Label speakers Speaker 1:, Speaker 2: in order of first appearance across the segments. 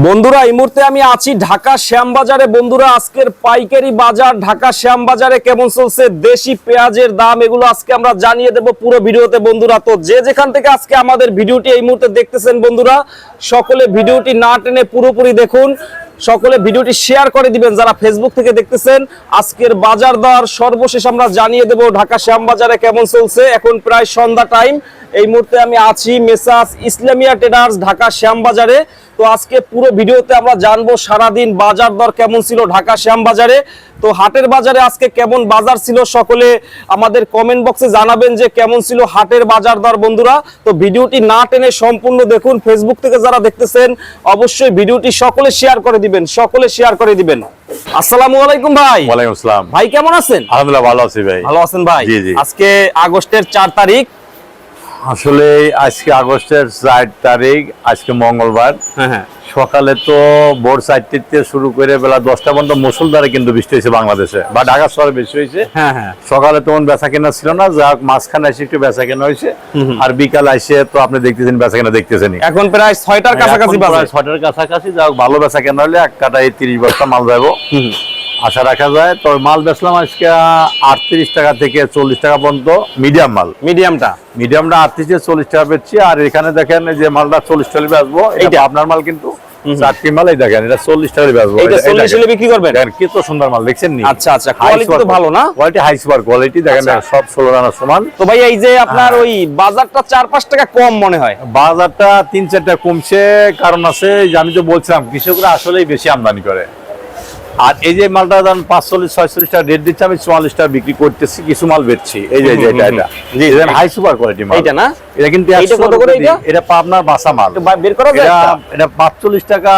Speaker 1: বন্ধুরা এই মুহূর্তে আমি আছি ঢাকা শ্যামবাজারে। বন্ধুরা আজকের পাইকারি বাজার ঢাকা শ্যামবাজারে কেমন চলছে, দেশি পেঁয়াজের দাম, এগুলো আজকে আমরা জানিয়ে দেব পুরো ভিডিওতে। বন্ধুরা তো যে যেখান থেকে আজকে আমাদের ভিডিওটি এই মুহূর্তে দেখতেছেন বন্ধুরা, সকলে ভিডিওটি না টেনে পুরোপুরি দেখুন, সকলে ভিডিওটি শেয়ার করে দিবেন। যারা ফেসবুক থেকে দেখতেছেন আজকের বাজার দর সর্বশেষ আমরা জানিয়ে দেব ঢাকা শ্যামবাজারে কেমন চলছে। এখন প্রায় সন্ধ্যা টাইম। এই মুহূর্তে আমি আছি মেসার্স ইসলামিয়া ট্রেডার্স ঢাকা শ্যামবাজারে। তো আজকে পুরো ভিডিওতে আমরা জানবো সারাদিন বাজার দর কেমন ছিল ঢাকা শ্যামবাজারে। তো হাটের বাজারে আজকে কেমন বাজার ছিল সকলে আমাদের কমেন্ট বক্সে জানাবেন যে কেমন ছিল হাটের বাজার দর। বন্ধুরা তো ভিডিওটি না টেনে সম্পূর্ণ দেখুন। ফেসবুক থেকে যারা দেখতেছেন অবশ্যই ভিডিওটি সকলে শেয়ার করে দিবেন, সকলে শেয়ার করে দিবেন। আসসালামু আলাইকুম ভাই।
Speaker 2: ওয়ালাইকুম আসসালাম
Speaker 1: ভাই, কেমন আছেন?
Speaker 2: আলহামদুলিল্লাহ ভালো আছি ভাই।
Speaker 1: ভালো আছেন ভাই?
Speaker 2: জি জি।
Speaker 1: আজকে আগস্টের 4 তারিখ।
Speaker 2: আসলে আজকে আগস্টের 4 তারিখ, আজকে মঙ্গলবার।
Speaker 1: হ্যাঁ,
Speaker 2: সকালে তো ভোর 4টা থেকে শুরু করে বেলা 10টা পর্যন্ত মুষলধারে কিন্তু বৃষ্টি হয়েছে বাংলাদেশে, বা ঢাকা শহরে বেশি হয়েছে।
Speaker 1: হ্যাঁ হ্যাঁ।
Speaker 2: সকালে তেমন বেচা কেনা ছিল না, যা মাঝখানে এসে একটু বেচা কেনা হয়েছে। আর বিকাল আসে তো আপনি দেখতেছেন বেচা কেনা দেখতেছেন।
Speaker 1: এখন প্রায় 6টার কাছাকাছি বাজে।
Speaker 2: 6টার কাছাকাছি, যা ভালো বেচা কেনা হলে এক কাটায় 30 বস্তা মাল যাবো আশা রাখা যায়। তো মাল বেচলাম আজকে 38 টাকা থেকে 40 টাকা পর্যন্ত। মিডিয়াম মাল,
Speaker 1: মিডিয়ামটা
Speaker 2: 38 থেকে 40 টাকা বেচছি। আর এখানে দেখেন যে মালটা 40 টাকা বেচবো, এটা আপনার মাল কিন্তু চারটি মাল। এই দেখেন এটা 40 টাকা বেচবো,
Speaker 1: এটা 40 হলে বিক্রি করবেন।
Speaker 2: দেখেন কত সুন্দর মাল, দেখছেন নি?
Speaker 1: আচ্ছা আচ্ছা, কোয়ালিটি তো ভালো না?
Speaker 2: কোয়ালিটি হাই সুপার কোয়ালিটি, দেখেন সব 16 রানার সমান।
Speaker 1: তো ভাই এই যে আপনার ওই বাজারটা 4-5 টাকা কম মনে হয়।
Speaker 2: বাজারটা 3-4 টাকা কমছে, কারণ আছে যে আমি তো বলছিলাম কৃষকরা আসলেই বেশি আমদানি করে। আর এই যে মালটা 45-46 টাকা রেট দিচ্ছে, আমি 44 টাকা বিক্রি করতেছি, কিছু মাল বেচছি। এই যে এটা জি হাই সুপার কোয়ালিটি মাল।
Speaker 1: এটা না,
Speaker 2: এটা কিন্তু
Speaker 1: এটা কত করে?
Speaker 2: এটা পাবনার বাসা মাল,
Speaker 1: বের করা যায়।
Speaker 2: এটা 45 টাকা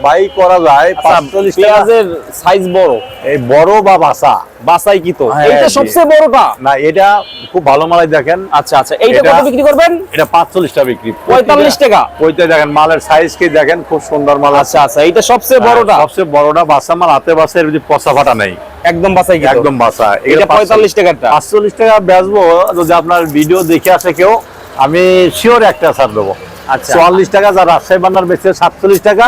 Speaker 2: বাই করা যায়। 45 টাকা
Speaker 1: পেঁয়াজের সাইজ বড়,
Speaker 2: এই বড় বা বাসা
Speaker 1: বাসাই কি তো এইটা সবচেয়ে বড়টা
Speaker 2: না, এটা খুব ভালো মালাই। দেখেন
Speaker 1: আচ্ছা আচ্ছা, এইটা কত বিক্রি করবেন?
Speaker 2: এটা 45 টাকা বিক্রি।
Speaker 1: 45 টাকা।
Speaker 2: ওইটা দেখেন মালের সাইজ কি দেখেন, খুব সুন্দর মাল।
Speaker 1: আচ্ছা আচ্ছা, এইটা সবচেয়ে বড়টা,
Speaker 2: সবচেয়ে বড়টা বাসা মাল, হাতে বাসা, এর পচা ফাটা নেই,
Speaker 1: একদম বাসাই কি?
Speaker 2: একদম বাসা।
Speaker 1: এটা 45 টাকাটা।
Speaker 2: 45 টাকা বেচবো। যদি আপনার ভিডিও দেখে আসে কেউ, আমি শিওর একটা ছাড় দেবো।
Speaker 1: আচ্ছা
Speaker 2: 44 টাকা, যা রাজশাহী বান্নার বেচছে 47 টাকা,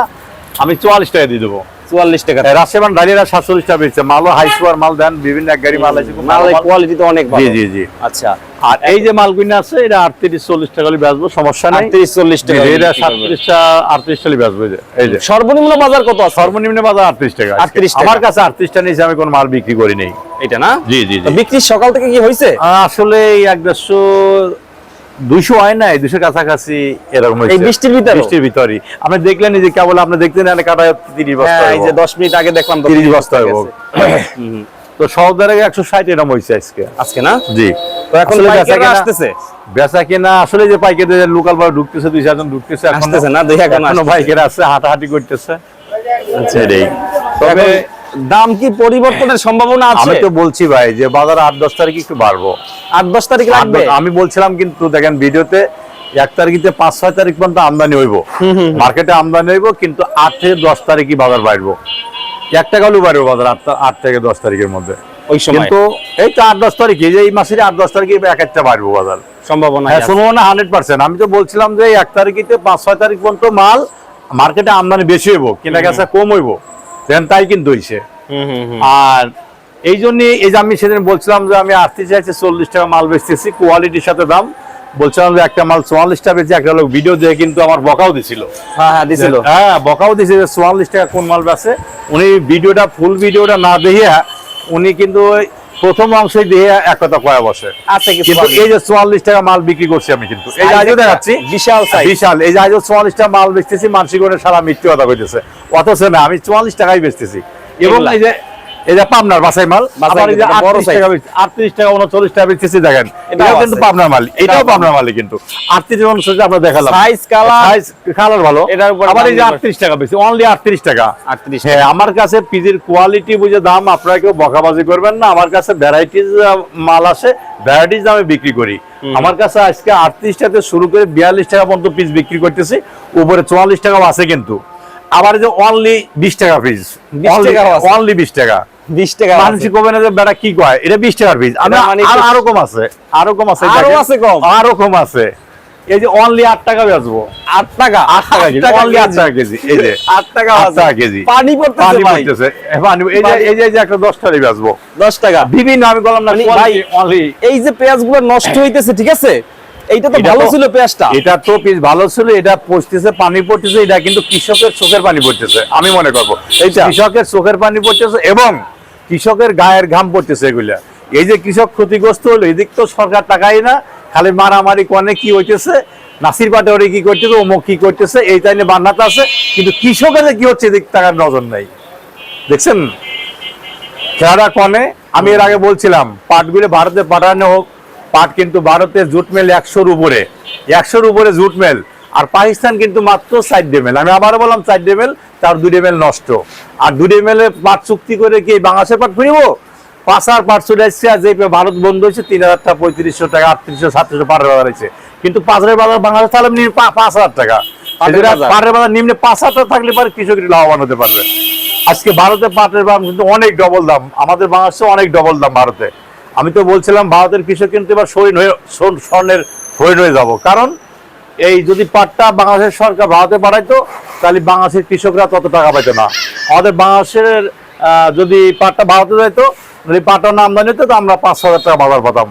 Speaker 2: আমি 44 টাকা দিয়ে দেবো।
Speaker 1: 44 টাকা।
Speaker 2: রাজশাহী বান্নার দাঁড়িয়ে 47 টাকা বেচছে। মালও হাই সুপার মাল দেন, বিভিন্ন এক গাড়ি মাল আছে,
Speaker 1: মালের কোয়ালিটি তো অনেক ভালো।
Speaker 2: জি জি জি।
Speaker 1: আচ্ছা,
Speaker 2: আর এই যে মালগুলো আছে এটা 38-40 টাকা হলে বেচবো, সমস্যা নেই।
Speaker 1: 38-40 টাকা।
Speaker 2: এটা 37 টাকা 38 টাকা বেচবো। এই যে
Speaker 1: সর্বনিম্ন বাজার কত আছে?
Speaker 2: সর্বনিম্ন বাজার 38 টাকা।
Speaker 1: 38 টাকা।
Speaker 2: আমার কাছে 38 টাকা নিয়েছে, আমি কোনো মাল বিক্রি করি নাই।
Speaker 1: এটা না?
Speaker 2: জি জি জি।
Speaker 1: বিক্রি সকাল থেকে কি হয়েছে?
Speaker 2: আসলে 150-200 হয় না, 200 কাছাকাছি এরকম হয়েছে।
Speaker 1: এই বৃষ্টির ভিতরে?
Speaker 2: বৃষ্টির ভিতরে আপনি দেখলেন যে কেবল আপনি দেখতেন না কাটা 30 বস্তা।
Speaker 1: হ্যাঁ, এই যে 10 মিনিট আগে দেখলাম তো
Speaker 2: 30 বস্তা হবে। তো সহদারে 160 এরকম হয়েছে আজকে।
Speaker 1: আজকে না?
Speaker 2: জি।
Speaker 1: তো এখন পাইকাররা আসতেছে,
Speaker 2: বেচা কেনা আসলে যে পাইকারদের লোকাল ভাবে ঢুকতেছে, 2-4 জন ঢুকতেছে, এখন
Speaker 1: আসতেছে না? দুই এখনো
Speaker 2: পাইকার আছে, হাঁটাহাঁটি করতেছে।
Speaker 1: আচ্ছা,
Speaker 2: এটাই। তবে
Speaker 1: দাম কি পরিবর্তনের সম্ভাবনা আছে?
Speaker 2: আমি তো বলছি ভাই যে বাজার 8-10 তারিখে একটু বাড়বো।
Speaker 1: 8-10 তারিখ লাগবে।
Speaker 2: আমি বলছিলাম কিন্তু দেখেন ভিডিওতে 1 তারিখে 5-6 তারিখ পর্যন্ত আমদানি হইব, মার্কেটে আমদানি হইব, কিন্তু 8 থেকে 10 তারিখে বাজার বাড়বো। 1 টাকা হলেও বাড়বে বাজার 8 থেকে 10 তারিখের মধ্যে।
Speaker 1: ওই সময়
Speaker 2: কিন্তু এই তো 8-10 তারিখে, এই মাসের 8-10 তারিখে এক একটা বাড়বো বাজার
Speaker 1: সম্ভাবনা।
Speaker 2: হ্যাঁ, সম্ভাবনা 100%। আমি তো বলছিলাম যে 1 তারিখে 5-6 তারিখ পর্যন্ত মাল মার্কেটে আমদানি বেশি হইব, কেনা কাছে কম হইব, দেখেন তাই কিন্তু হইছে। আর এই জন্য এই যে আমি সেদিন বলছিলাম যে আমি 38-40 টাকা মাল বেচতেছি, কোয়ালিটির সাথে দাম। বলছিলাম যে একটা মাল 44 টাকা বেচে, একটা লোক ভিডিও দেখে কিন্তু আমার বকাও দিছিল।
Speaker 1: হ্যাঁ দিছিল।
Speaker 2: হ্যাঁ, বকাও দিছে যে 44 টাকা কোন মাল বেচে। উনি ভিডিওটা ফুল ভিডিওটা না দেখে উনি কিন্তু প্রথম অংশে দিয়ে এক কথা কয়া বসে।
Speaker 1: আচ্ছা,
Speaker 2: কিন্তু এই যে 44 টাকা মাল বিক্রি করছি আমি, কিন্তু এই যে আজও দেখাচ্ছি
Speaker 1: বিশাল সাইজ,
Speaker 2: বিশাল। এই যে আজও 44 টাকা মাল বেচতেছি, মানসিক করে সারা মিথ্যে কথা কইতেছে, অথচ না আমি 44 টাকাই বেচতেছি। এবং এই যে পাবনার বাসাই মাল, আবার এই যে 38 টাকা 39 টাকা বেচতেছি, দেখেন এটাও কিন্তু পাবনার মাল, এটাও পাবনার মালই, কিন্তু 38-39 আপনারা দেখালাম,
Speaker 1: সাইজ
Speaker 2: কালার ভালো।
Speaker 1: এটার উপর
Speaker 2: আবার এই যে 38 টাকা বেশি, অনলি 38 টাকা।
Speaker 1: 38।
Speaker 2: হ্যাঁ, আমার কাছে পিজির কোয়ালিটি বুঝে দাম, আপনারা কেউ বকাবাজি করবেন না। আমার কাছে ভ্যারাইটিজ মাল আসে, ভ্যারাইটিজ দামে বিক্রি করি। আমার কাছে আজকে 38 টাকা শুরু করে 42 টাকা পর্যন্ত পিস বিক্রি করতেছি, উপরে 44 টাকাও আছে। কিন্তু আবার যে অনলি 20 টাকা পিস, অনলি 20 টাকা।
Speaker 1: 20 টাকা
Speaker 2: মানসিক হবে না যে বেটা কি কয়, এটা 20 টাকার পিস। আরো কম আছে, আরো কম আছে,
Speaker 1: আরো আছে কম,
Speaker 2: আরো কম আছে। এই যে অনলি 8 টাকা বেচবো।
Speaker 1: 8 টাকা
Speaker 2: 8 টাকা কেজি, অনলি 8 টাকা কেজি। এই যে
Speaker 1: 8 টাকা
Speaker 2: 8 টাকা কেজি
Speaker 1: পানি পড়তেছে ভাই।
Speaker 2: পানি এই যে একটা 10 টাকা বেচবো
Speaker 1: 10 টাকা
Speaker 2: বিভিন্ন, আমি বললাম না
Speaker 1: ভাই
Speaker 2: অনলি।
Speaker 1: এই যে পেঁয়াজগুলো নষ্ট হইতেছে, ঠিক আছে, এইটা তো ভালো ছিল পেঁয়াজটা,
Speaker 2: এটা তো পিস ভালো ছিল, এটা পড়তেছে পানি পড়তেছে, এটা কিন্তু কৃষকের চোখের পানি পড়তেছে আমি মনে করবো। কৃষকের চোখের পানি পড়তেছে এবং কৃষকের গায়ের ঘাম পড়তেছে এগুলা। এই যে কৃষক ক্ষতিগ্রস্ত হলো, এদিক তো সরকার টাকাই না, খালি মারামারি কনে কি হইতেছে, নাসির পাটোয়ারি কি করতেছে, অমুক কি করতেছে, এই টাইমে বান্নাতে আছে, কিন্তু কৃষকের কি হচ্ছে এদিক টাকার নজর নাই। দেখছেন খেলাটা কনে। আমি এর আগে বলছিলাম পাটগুলো ভারতে পাঠানো হোক, পাট কিন্তু ভারতে জুট মেল 100-র উপরে জুট মেল, আর পাকিস্তান কিন্তু মাত্র 4 মেল। আমি আবারও বললাম 4 মেল, তার 2 মেল নষ্ট। আর 2 মেলে পাট চুক্তি করে কি বাংলাদেশের পাট ফিরবো? 5 পাট চলে আসছে, আর যে ভারত বন্ধ হয়েছে 3000 টাকা, 3500 টাকা, 3800, 3700 পাটের বাজার হয়েছে, কিন্তু পাটের বাজার বাংলাদেশ তাহলে 5000 টাকা। পাটের বাজার নিম্নে 5000 টাকা থাকলে পারে কৃষক লাভবান হতে পারবে। আজকে ভারতে পাটের দাম কিন্তু অনেক ডবল দাম, আমাদের বাংলাদেশে অনেক ডবল দাম ভারতে। আমি তো বলছিলাম ভারতের কৃষক কিন্তু এবার স্বর্ণের হরিণ হয়ে যাব, কারণ এই যদি পাটটা বাংলাদেশের সরকার ভারতে পাঠাইতো তাহলে বাংলাদেশের কৃষকরা তত টাকা পাইতো না। আমাদের বাংলাদেশের যদি পাটটা ভারতে যাইতো, যদি পাটটা আমদানি হতো, তো আমরা 5,000 টাকা বাজার পাতাম।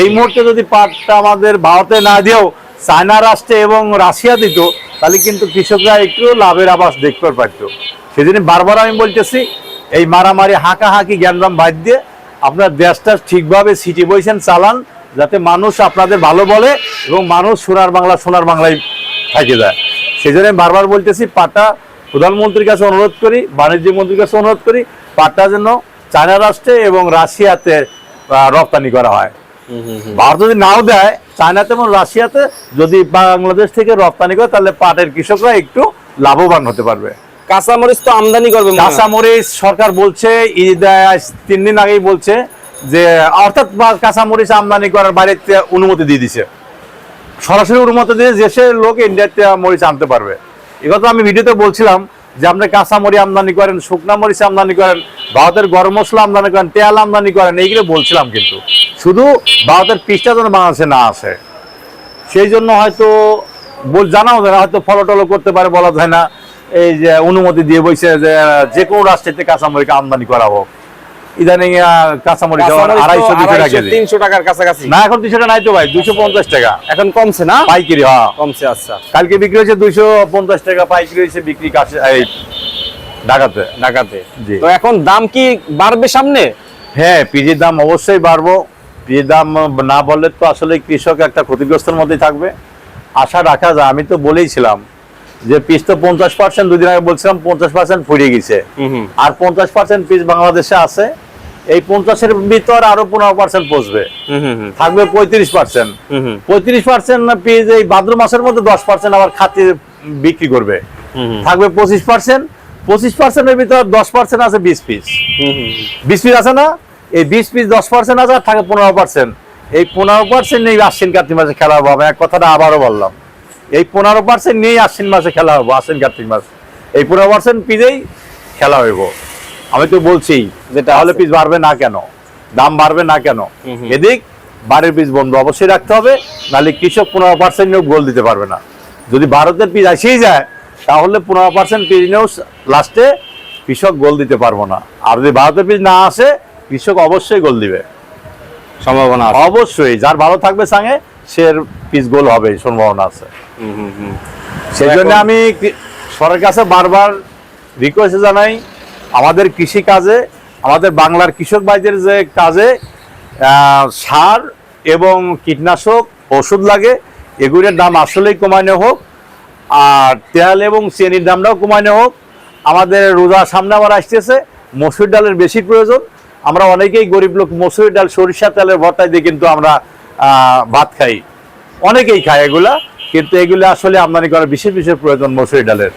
Speaker 2: এই মুহূর্তে যদি পাটটা আমাদের ভারতে না দিয়েও চায়না রাষ্ট্রে এবং রাশিয়া দিত, তাহলে কিন্তু কৃষকরা একটু লাভের আভাস দেখতে পারতো। সেজন্য বারবার আমি বলতেছি, এই মারামারি হাঁকাহাঁকি জ্ঞানদাম বাদ দিয়ে আপনার দেশটা ঠিকভাবে সিটি বইছেন চালান, যাতে মানুষ আপনাদের ভালো বলে এবং মানুষ সোনার বাংলায় থেকে যায়। সেই জন্য বারবার বলতেছি, পাটটা প্রধানমন্ত্রীর কাছে অনুরোধ করি, বাণিজ্য মন্ত্রীর কাছে অনুরোধ করি, পাটটা যেন চায়না রাষ্ট্রে এবং রাশিয়াতে রপ্তানি করা হয়। ভারত যদি নাও দেয়, চায়নাতে এবং রাশিয়াতে যদি বাংলাদেশ থেকে রপ্তানি করে, তাহলে পাটের কৃষকরা একটু লাভবান হতে পারবে।
Speaker 1: কাঁচামরিচ তো আমদানি করবে,
Speaker 2: কাঁচামরিচ সরকার বলছে 3 দিন আগেই বলছে যে, অর্থাৎ কাঁচামরিচ আমদানি করার বাইরে অনুমতি দিয়ে দিছে, সরাসরি অনুমতি দিয়ে দেশের লোক ইন্ডিয়াতে মরিচ আনতে পারবে। এগুলো আমি ভিডিওতে বলছিলাম যে আপনি কাঁচামরিচ আমদানি করেন, শুকনা মরিচ আমদানি করেন, ভারতের গরম মশলা আমদানি করেন, তেল আমদানি করেন, এইগুলো বলছিলাম, কিন্তু শুধু ভারতের পিসটা যেন বাংলাদেশে না আসে, সেই জন্য হয়তো জানাও যায় না, হয়তো ফলো টলো করতে পারে, বলা যায় না। এই যে অনুমতি দিয়ে বলছে যে কোনো রাষ্ট্রেতে কাঁচামরিচ আমদানি করা হোক। ইদানিং কাঁচামরিচ 250-300
Speaker 1: টাকার কাছাকাছি
Speaker 2: না, এখন 200 টাকা নাই তো ভাই, 250 টাকা
Speaker 1: এখন কমছে না,
Speaker 2: পাইকারি। হ্যাঁ
Speaker 1: কমছে। আচ্ছা,
Speaker 2: কালকে বিক্রি হয়েছে 250 টাকা পাইকারি হয়েছে বিক্রি ঢাকাতে।
Speaker 1: তো এখন দাম কি বাড়বে সামনে?
Speaker 2: হ্যাঁ, পিজির দাম অবশ্যই বাড়বো। পিজির দাম না বললে তো আসলে কৃষক একটা ক্ষতিগ্রস্তের মধ্যেই থাকবে। আশা রাখা যায়, আমি তো বলেইছিলাম যে পিস তো 50%, 2 দিন আগে বলছিলাম 50% ফুরিয়ে গেছে, আর 50% পিস বাংলাদেশে আছে। এই 50-এর ভিতর আরো 15% পৌঁছবে, থাকবে 35%। 35% পিস এই ভাদ্র মাসের মধ্যে 10% আবার খাতি বিক্রি করবে, থাকবে 25%। 25%-এর ভিতর 10% আছে 20 পিস, 20 পিস আছে না, এই 20 পিস 10% আছে, আর থাকে 15%। এই 15% নেই আশ্বিন কার্তিক মাসে খেলা হবে। আমি এক কথাটা আবারও বললাম, এই 15% নিয়েই আশ্বিন মাসে খেলা হবো, আশ্বিন কার্তিক মাস এই 15% পিসেই খেলা হইব। আমি তো বলছি যে তাহলে পিস বাড়বে না কেন, দাম বাড়বে না কেন? এদিক বাড়ির পিস বন্ধ অবশ্যই রাখতে হবে, নাহলে কৃষক 15% নিয়েও গোল দিতে পারবে না। যদি ভারতের পিস আসেই যায়, তাহলে 15% পিস নিয়েও লাস্টে কৃষক গোল দিতে পারবো না। আর যদি ভারতের পিস না আসে, কৃষক অবশ্যই গোল দিবে,
Speaker 1: সম্ভাবনা
Speaker 2: অবশ্যই। যার ভালো থাকবে সঙ্গে সে পিস গোল হবে, সম্ভাবনা আছে। সেই জন্য আমি সরকারের কাছে বারবার রিকোয়েস্ট জানাই, আমাদের কৃষি কাজে, আমাদের বাংলার কৃষক ভাইদের যে কাজে সার এবং কীটনাশক ওষুধ লাগে, এগুলোর দাম আসলেই কমানো হোক, আর তেল এবং চিনির দামটাও কমানো হোক। আমাদের রোজা সামনে আবার আসতেছে, মসুর ডালের বেশি প্রয়োজন। আমরা অনেকেই গরিব লোক মসুর ডাল সরিষা তেলের ভর্তা দিয়ে কিন্তু আমরা ভাত খাই, অনেকেই খায় এগুলা, কিন্তু এগুলো আসলে আমদানি করার বিশেষ প্রয়োজন মসুর ডালের।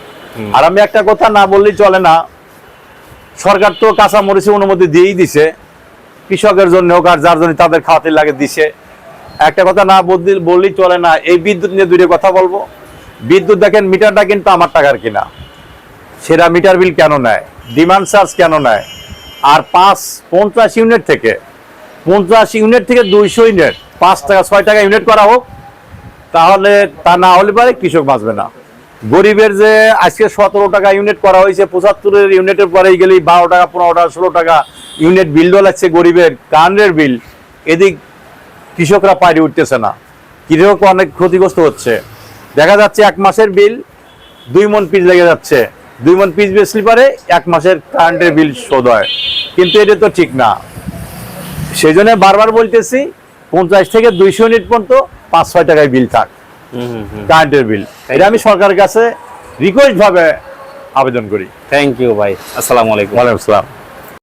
Speaker 2: আর আমি একটা কথা না বললেই চলে না, সরকার তো কাঁচা মরিচের অনুমতি দিয়েই দিছে, কৃষকের জন্য হোক আর যার জন্য তাদের খাওয়াতে লাগে দিছে। একটা কথা না বললেই চলে না, এই বিদ্যুৎ নিয়ে দুটো কথা বলবো। বিদ্যুৎ দেখেন, মিটারটা কিন্তু আমার টাকার কিনা, সেটা মিটার বিল কেন নেয়, ডিমান্ড চার্জ কেন নেয়? আর 50 ইউনিট থেকে 200 ইউনিট 5 টাকা 6 টাকা ইউনিট করা হোক, তাহলে তা না হলে পারে কৃষক বাঁচবে না। গরিবের যে আজকে 17 টাকা ইউনিট করা হয়েছে, 75 ইউনিটের পরে গেলেই 12 টাকা 15 টাকা 16 টাকা ইউনিট বিল লাগছে গরিবের কারেন্টের বিল। এদিক কৃষকরা পাইরে উঠতেছে না, কৃষক অনেক ক্ষতিগ্রস্ত হচ্ছে। দেখা যাচ্ছে 1 মাসের বিল 2 মণ পিস লেগে যাচ্ছে, 2 মণ পিস বেচলে পারে 1 মাসের কারেন্টের বিল শোধ হয়, কিন্তু এটা তো ঠিক না। সেই জন্য বারবার বলতেছি 50 থেকে 200 ইউনিট পর্যন্ত 5-6 টাকায় বিল থাক কারেন্টের বিল। এটা আমি সরকারের কাছে রিকোয়েস্ট ভাবে আবেদন করি।
Speaker 1: থ্যাংক ইউ ভাই, আসসালামু আলাইকুম।
Speaker 2: ওয়ালাইকুম আসসালাম।